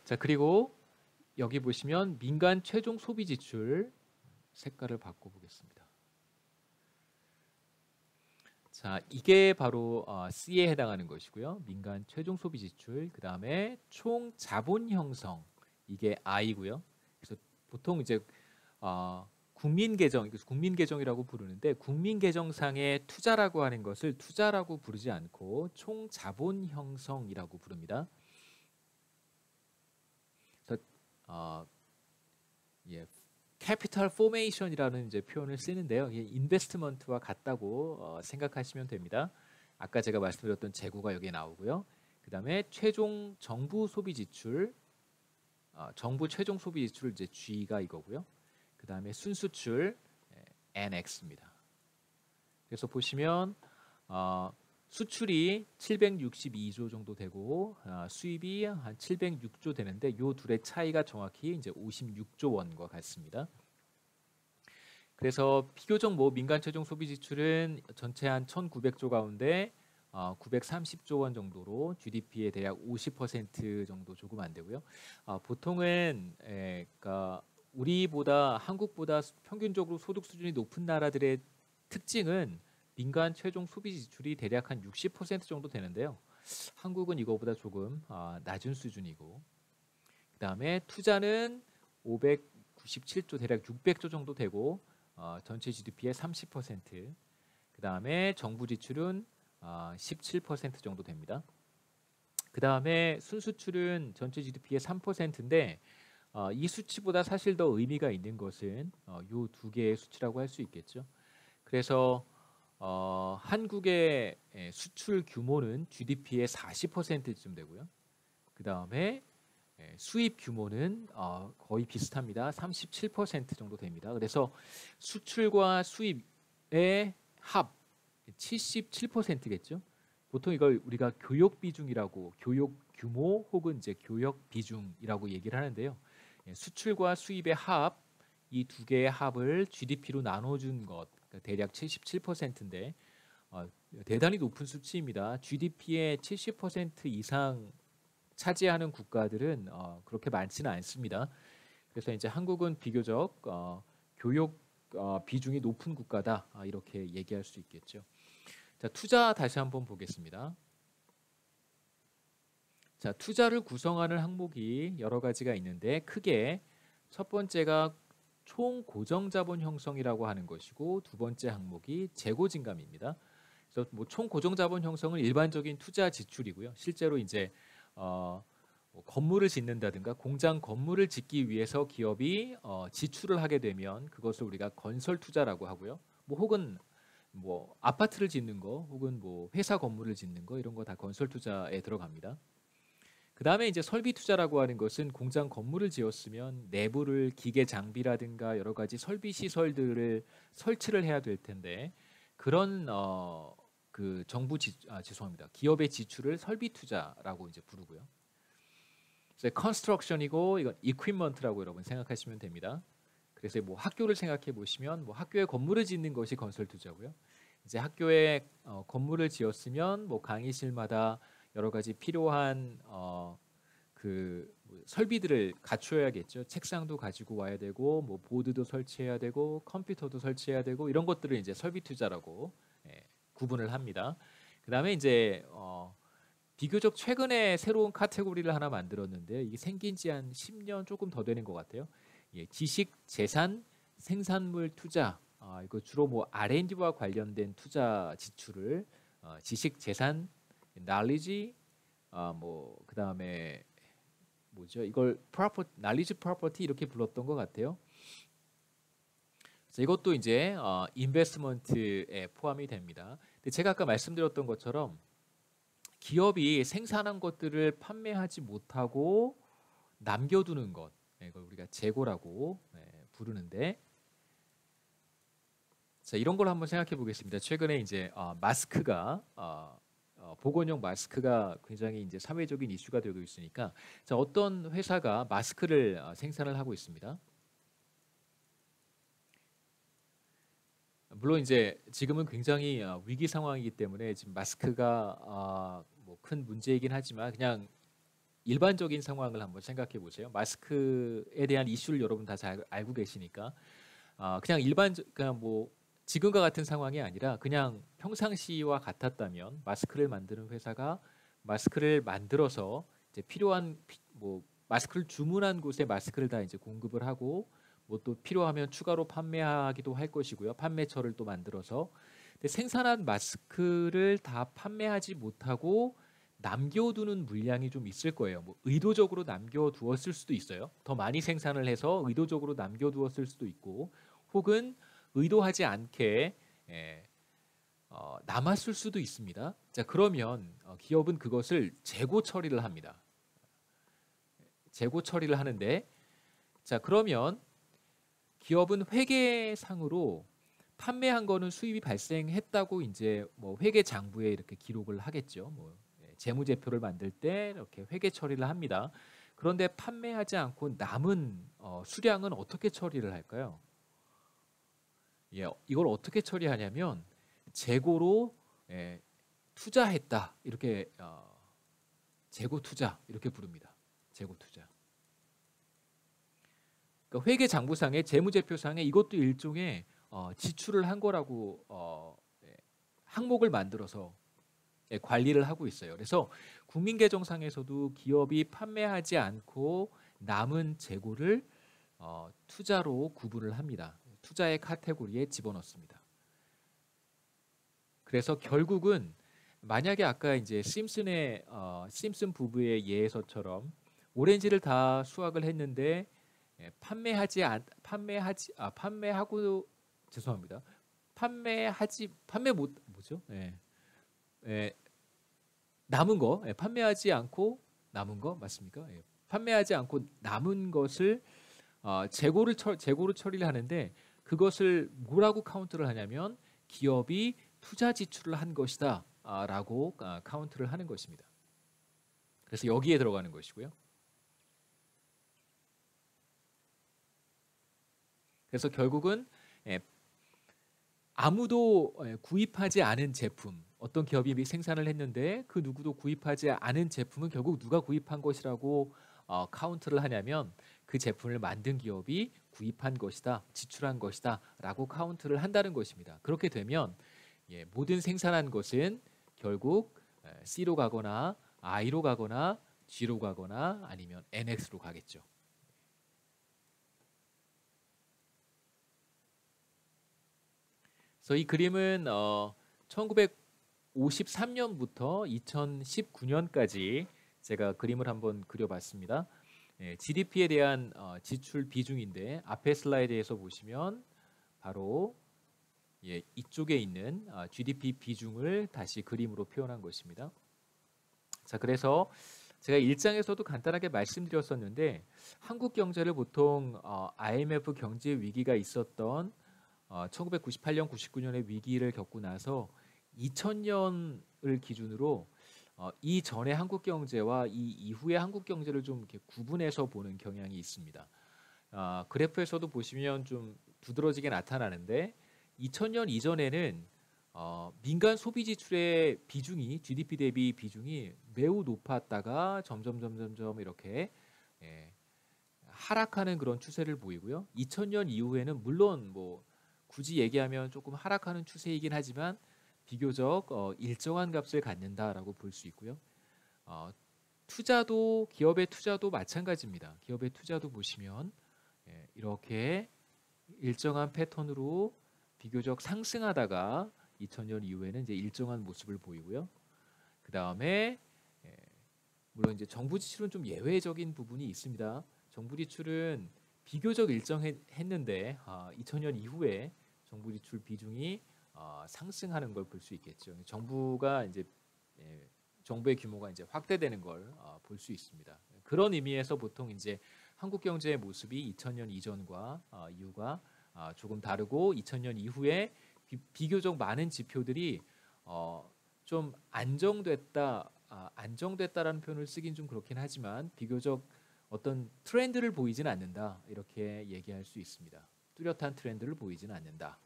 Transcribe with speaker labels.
Speaker 1: 자, 그리고 여기 보시면 민간 최종 소비 지출 색깔을 바꿔보겠습니다. 자, 이게 바로 C에 해당하는 것이고요. 민간 최종 소비 지출. 그 다음에 총 자본 형성, 이게 I고요. 그래서 보통 이제 국민 계정이라고 부르는데, 국민 계정상의 투자라고 하는 것을 투자라고 부르지 않고 총 자본 형성이라고 부릅니다. 그래서 캐피탈 포메이션이라는 이제 표현을 쓰는데요. 이게 인베스트먼트와 같다고 생각하시면 됩니다. 아까 제가 말씀드렸던 재고가 여기에 나오고요. 그 다음에 최종 정부 소비 지출, 정부 최종 소비 지출 이제 G가 이거고요. 그 다음에 순수출 NX입니다. 그래서 보시면 수출이 762조 정도 되고 수입이 한 706조 되는데, 이 둘의 차이가 정확히 이제 56조 원과 같습니다. 그래서 비교적 민간 최종 소비 지출은 전체 한 1,900조 가운데 930조 원 정도로 GDP의 대략 50% 정도 조금 안 되고요. 보통은 그러니까 한국보다 평균적으로 소득 수준이 높은 나라들의 특징은 민간 최종 소비 지출이 대략 한 60% 정도 되는데요. 한국은 이거보다 조금 낮은 수준이고, 그 다음에 투자는 597조, 대략 600조 정도 되고 전체 GDP의 30%, 그 다음에 정부 지출은 17% 정도 됩니다. 그 다음에 순수출은 전체 GDP의 3%인데 이 수치보다 사실 더 의미가 있는 것은 이 두 개의 수치라고 할 수 있겠죠. 그래서 한국의 수출 규모는 GDP의 40%쯤 되고요. 그 다음에 수입 규모는 거의 비슷합니다. 37% 정도 됩니다. 그래서 수출과 수입의 합 77%겠죠. 보통 이걸 우리가 교역 비중이라고, 교역 규모 혹은 이제 교역 비중이라고 얘기를 하는데요. 수출과 수입의 합, 이 두 개의 합을 GDP로 나눠준 것, 그러니까 대략 77%인데 대단히 높은 수치입니다. GDP의 70% 이상 차지하는 국가들은 그렇게 많지는 않습니다. 그래서 이제 한국은 비교적 교역 비중이 높은 국가다, 이렇게 얘기할 수 있겠죠. 자, 투자 다시 한번 보겠습니다. 자, 투자를 구성하는 항목이 여러 가지가 있는데, 크게 첫 번째가 총 고정 자본 형성이라고 하는 것이고, 두 번째 항목이 재고 증감입니다. 그래서 총 고정 자본 형성은 일반적인 투자 지출이고요. 실제로 이제 건물을 짓는다든가 공장 건물을 짓기 위해서 기업이 지출을 하게 되면 그것을 우리가 건설 투자라고 하고요. 혹은 아파트를 짓는 거, 혹은 회사 건물을 짓는 거, 이런 거 다 건설 투자에 들어갑니다. 그 다음에 이제 설비 투자라고 하는 것은 공장 건물을 지었으면 내부를 기계 장비라든가 여러 가지 설비 시설들을 설치를 해야 될 텐데, 그런 죄송합니다. 기업의 지출을 설비 투자라고 이제 부르고요. 컨스트럭션이고, 이건 이퀴먼트라고 여러분 생각하시면 됩니다. 그래서 학교를 생각해 보시면 학교에 건물을 짓는 것이 건설 투자고요. 이제 학교에 건물을 지었으면 강의실마다 여러 가지 필요한 설비들을 갖춰야겠죠. 책상도 가지고 와야 되고, 보드도 설치해야 되고, 컴퓨터도 설치해야 되고, 이런 것들을 이제 설비 투자라고 구분을 합니다. 그 다음에 이제 비교적 최근에 새로운 카테고리를 하나 만들었는데요. 이게 생긴 지 한 10년 조금 더 되는 것 같아요. 지식, 재산, 생산물 투자. 이거 주로 R&D와 관련된 투자 지출을 지식, 재산, knowledge, 그 다음에 이걸 knowledge property 이렇게 불렀던 것 같아요. 그래서 이것도 이제 인베스트먼트에 포함이 됩니다. 근데 제가 아까 말씀드렸던 것처럼 기업이 생산한 것들을 판매하지 못하고 남겨두는 것, 이걸 우리가 재고라고 부르는데, 자, 이런 걸 한번 생각해 보겠습니다. 최근에 이제 마스크가 보건용 마스크가 굉장히 이제 사회적인 이슈가 되고 있으니까, 자, 어떤 회사가 마스크를 생산을 하고 있습니다. 물론 이제 지금은 굉장히 위기 상황이기 때문에 지금 마스크가 큰 문제이긴 하지만, 그냥 일반적인 상황을 한번 생각해 보세요. 마스크에 대한 이슈를 여러분 다 잘 알고 계시니까 그냥 그냥 뭐 지금과 같은 상황이 아니라 그냥 평상시와 같았다면 마스크를 만드는 회사가 마스크를 만들어서 이제 필요한 뭐 마스크를 주문한 곳에 마스크를 다 이제 공급을 하고 뭐 또 필요하면 추가로 판매하기도 할 것이고요. 판매처를 또 만들어서 근데 생산한 마스크를 다 판매하지 못하고 남겨두는 물량이 좀 있을 거예요. 뭐 의도적으로 남겨두었을 수도 있어요. 더 많이 생산을 해서 의도적으로 남겨두었을 수도 있고, 혹은 의도하지 않게 남았을 수도 있습니다. 자, 그러면 기업은 그것을 재고 처리를 합니다. 재고 처리를 하는데, 자, 그러면 기업은 회계상으로 판매한 거는 수입이 발생했다고 이제 뭐 회계 장부에 이렇게 기록을 하겠죠. 뭐 재무제표를 만들 때 이렇게 회계 처리를 합니다. 그런데 판매하지 않고 남은 수량은 어떻게 처리를 할까요? 예, 이걸 어떻게 처리하냐면 재고로 투자했다 이렇게 재고 투자 이렇게 부릅니다. 재고 투자. 그러니까 회계 장부상의 재무제표상에 이것도 일종의 지출을 한 거라고 항목을 만들어서 관리를 하고 있어요. 그래서 국민계정상에서도 기업이 판매하지 않고 남은 재고를 투자로 구분을 합니다. 투자의 카테고리에 집어넣습니다. 그래서 결국은 만약에 아까 이제 심슨 부부의 예에서처럼 오렌지를 다 수확을 했는데 판매하고 죄송합니다. 판매 못 뭐죠? 남은 거 판매하지 않고 남은 거 맞습니까? 판매하지 않고 남은 것을 재고로 처리를 하는데 그것을 뭐라고 카운트를 하냐면 기업이 투자 지출을 한 것이다 라고 카운트를 하는 것입니다. 그래서 여기에 들어가는 것이고요. 그래서 결국은 아무도 구입하지 않은 제품, 어떤 기업이 생산을 했는데 그 누구도 구입하지 않은 제품은 결국 누가 구입한 것이라고 카운트를 하냐면 그 제품을 만든 기업이 구입한 것이다, 지출한 것이다 라고 카운트를 한다는 것입니다. 그렇게 되면 모든 생산한 것은 결국 C로 가거나 I로 가거나 G로 가거나 아니면 NX로 가겠죠. 그래서 이 그림은 1953년부터 2019년까지 제가 그림을 한번 그려봤습니다. GDP에 대한 지출 비중인데 앞에 슬라이드에서 보시면 바로 이쪽에 있는 GDP 비중을 다시 그림으로 표현한 것입니다. 자, 그래서 제가 1장에서도 간단하게 말씀드렸었는데 한국 경제를 보통 IMF 경제 위기가 있었던 1998년, 99년의 위기를 겪고 나서 2000년을 기준으로 이 전의 한국 경제와 이 이후의 한국 경제를 좀 이렇게 구분해서 보는 경향이 있습니다. 그래프에서도 보시면 좀 두드러지게 나타나는데 2000년 이전에는 민간 소비 지출의 비중이 GDP 대비 비중이 매우 높았다가 점점 이렇게 하락하는 그런 추세를 보이고요. 2000년 이후에는 물론 뭐 굳이 얘기하면 조금 하락하는 추세이긴 하지만 비교적 일정한 값을 갖는다라고 볼 수 있고요. 기업의 투자도 마찬가지입니다. 기업의 투자도 보시면 이렇게 일정한 패턴으로 비교적 상승하다가 2000년 이후에는 이제 일정한 모습을 보이고요. 그 다음에 물론 이제 정부 지출은 좀 예외적인 부분이 있습니다. 정부 지출은 비교적 일정했는데 2000년 이후에 정부 지출 비중이 상승하는 걸 볼 수 있겠죠. 정부가 이제 정부의 규모가 이제 확대되는 걸 볼 수 있습니다. 그런 의미에서 보통 이제 한국 경제의 모습이 2000년 이전과 이후가 조금 다르고 2000년 이후에 비교적 많은 지표들이 좀 안정됐다라는 표현을 쓰긴 좀 그렇긴 하지만 비교적 어떤 트렌드를 보이지는 않는다 이렇게 얘기할 수 있습니다. 뚜렷한 트렌드를 보이지는 않는다.